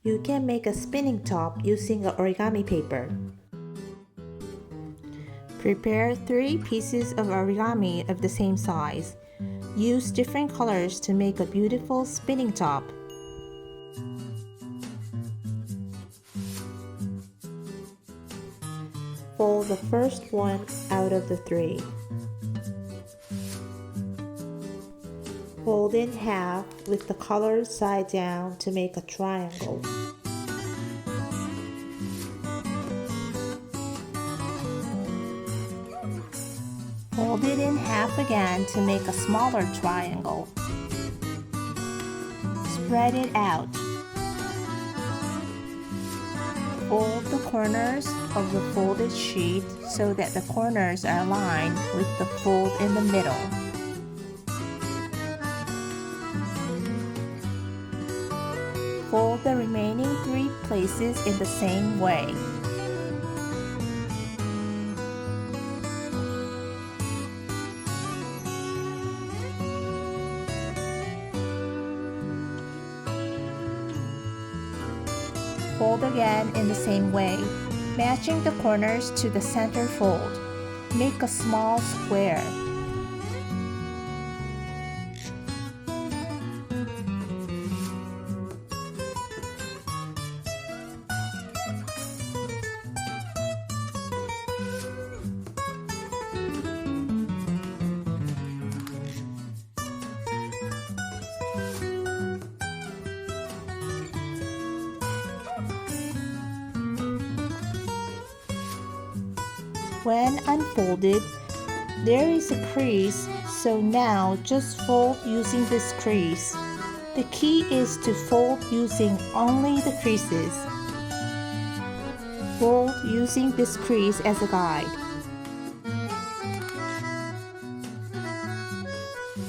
You can make a spinning top using an origami paper. Prepare 3 pieces of origami of the same size. Use different colors to make a beautiful spinning top. Fold the first one out of the 3. Fold in half with the color side down to make a triangle. Fold it in half again to make a smaller triangle. Spread it out. Fold the corners of the folded sheet so that the corners are aligned with the fold in the middle. Fold the remaining 3 places in the same way. Fold again in the same way, matching the corners to the center fold. Make a small square. When unfolded, there is a crease, so now just fold using this crease. The key is to fold using only the creases. Fold using this crease as a guide.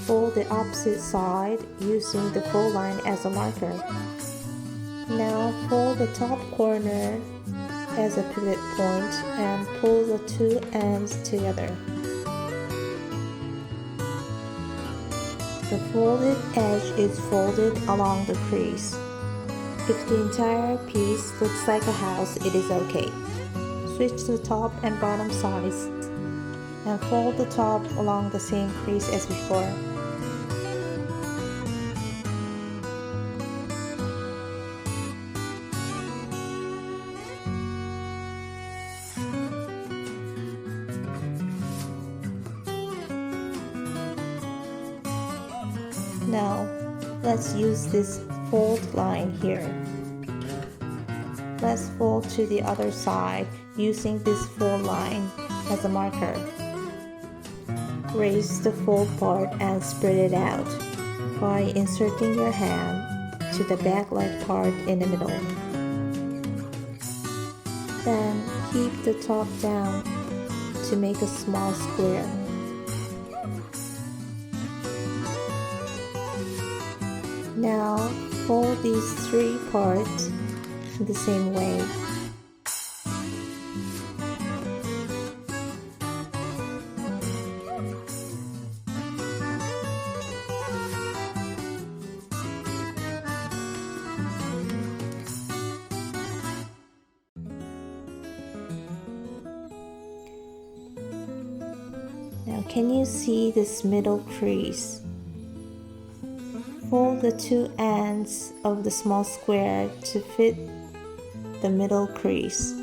Fold the opposite side using the fold line as a marker. Now fold the top corner as a pivot point and pull the 2 ends together. The folded edge is folded along the crease. If the entire piece looks like a house, it is okay. Switch the top and bottom sides and fold the top along the same crease as before. Now, let's use this fold line here. Let's fold to the other side using this fold line as a marker. Raise the fold part and spread it out by inserting your hand to the back leg part in the middle. Then keep the top down to make a small square. Now fold these 3 parts in the same way. Now can you see this middle crease? Fold the 2 ends of the small square to fit the middle crease.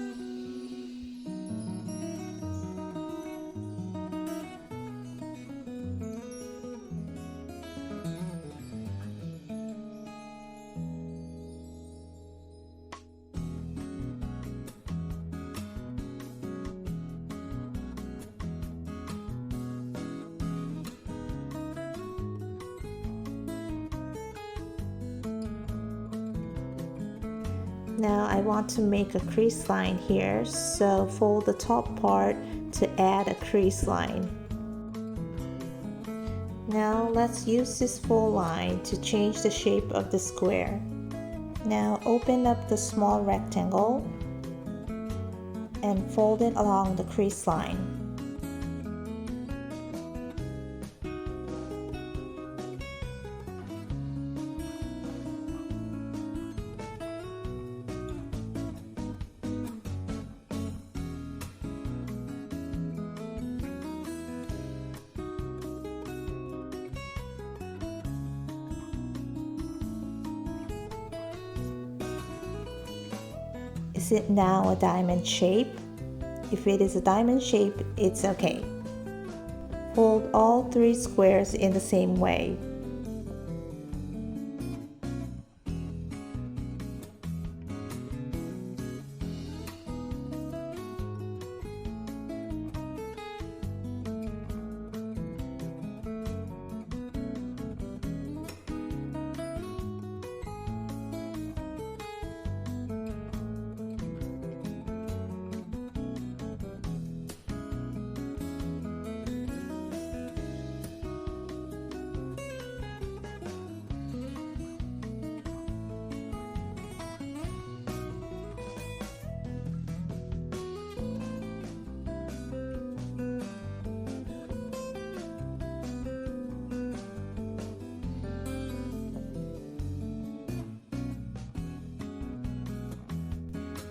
Now I want to make a crease line here, so fold the top part to add a crease line. Now let's use this fold line to change the shape of the square. Now open up the small rectangle and fold it along the crease line. Is it now a diamond shape? If it is a diamond shape, it's okay. Fold all 3 squares in the same way.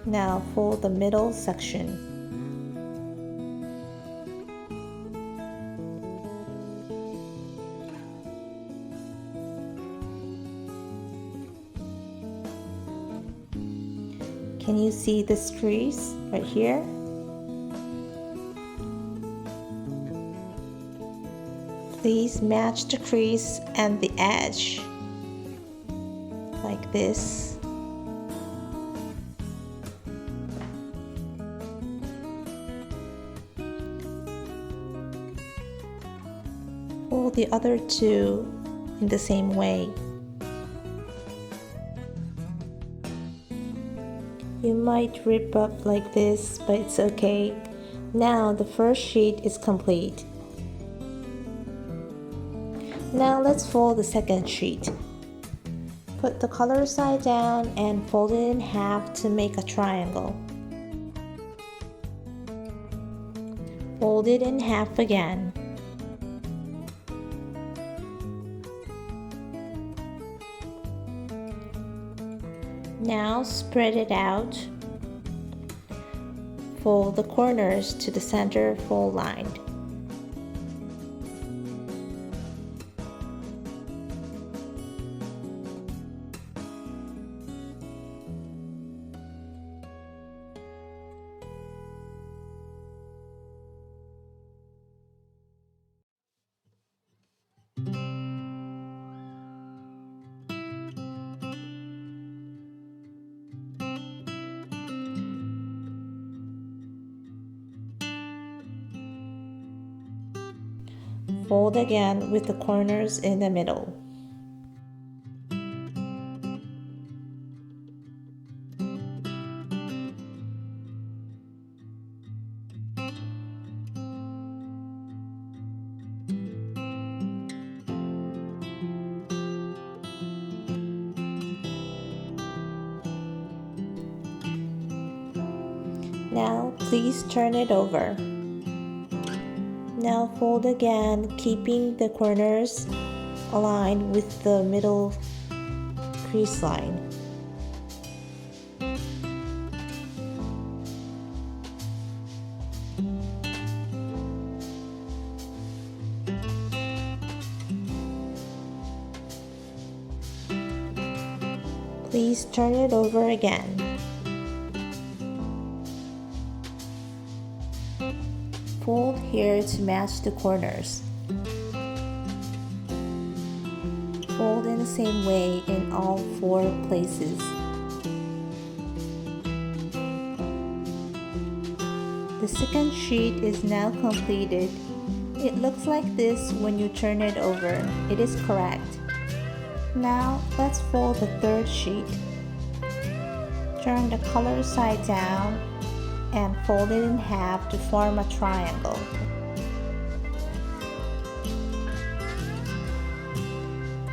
Now fold the middle section. Can you see this crease right here? Please match the crease and the edge like this. Fold the other 2 in the same way. You might rip up like this, but it's okay. Now the first sheet is complete. Now let's fold the second sheet. Put the color side down and fold it in half to make a triangle. Fold it in half again. Now spread it out. Fold the corners to the center fold line. Fold again with the corners in the middle. Now please turn it over. Now fold again, keeping the corners aligned with the middle crease line. Please turn it over again. Fold here to match the corners. Fold in the same way in all 4 places. The second sheet is now completed. It looks like this when you turn it over. It is correct. Now let's fold the third sheet. Turn the color side down and fold it in half to form a triangle.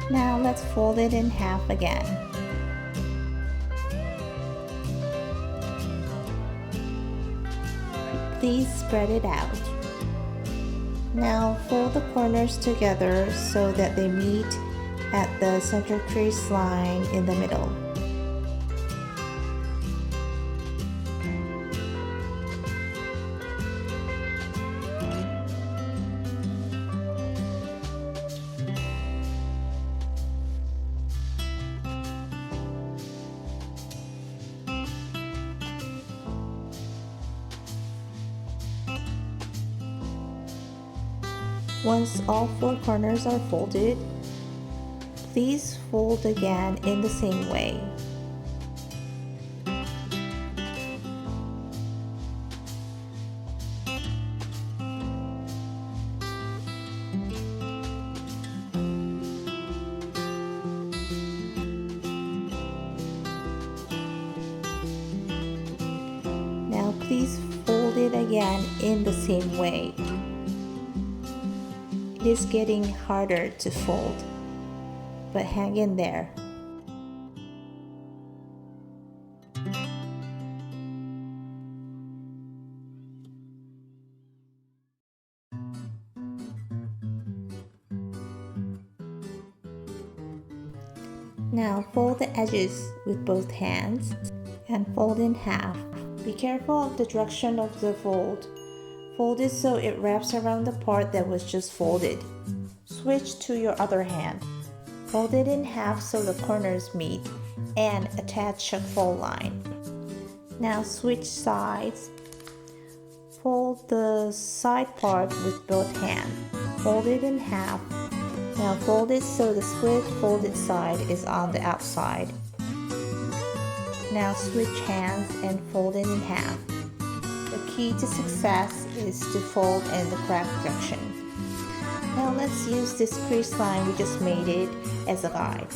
Now let's fold it in half again. Please spread it out. Now fold the corners together so that they meet at the center crease line in the middle. Once all 4 corners are folded, please fold again in the same way. Now please fold it again in the same way. It is getting harder to fold, but hang in there. Now fold the edges with both hands and fold in half. Be careful of the direction of the fold. Fold it so it wraps around the part that was just folded. Switch to your other hand. Fold it in half so the corners meet and attach a fold line. Now switch sides. Fold the side part with both hands. Fold it in half. Now fold it so the split folded side is on the outside. Now switch hands and fold it in half. The key to success is to fold in the correct direction. Now let's use this crease line we just made it as a guide.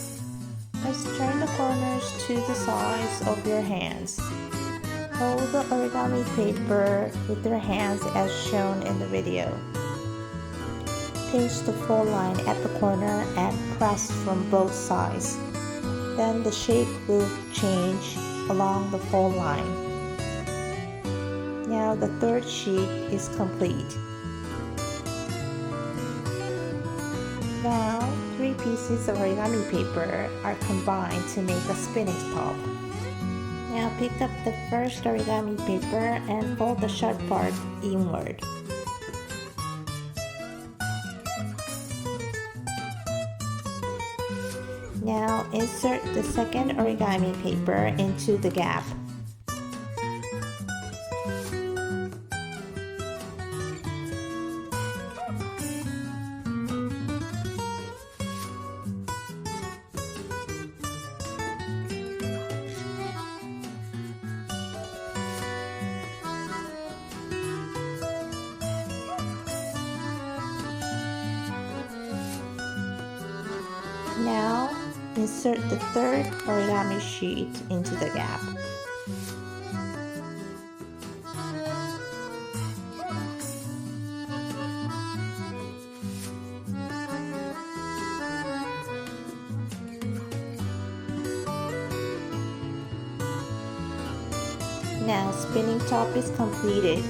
Let's turn the corners to the sides of your hands. Hold the origami paper with your hands as shown in the video. Pinch the fold line at the corner and press from both sides. Then the shape will change along the fold line. Now the third sheet is complete. Now 3 pieces of origami paper are combined to make a spinning top. Now pick up the first origami paper and fold the sharp part inward. Now insert the second origami paper into the gap. Now insert the third origami sheet into the gap. Now spinning top is completed.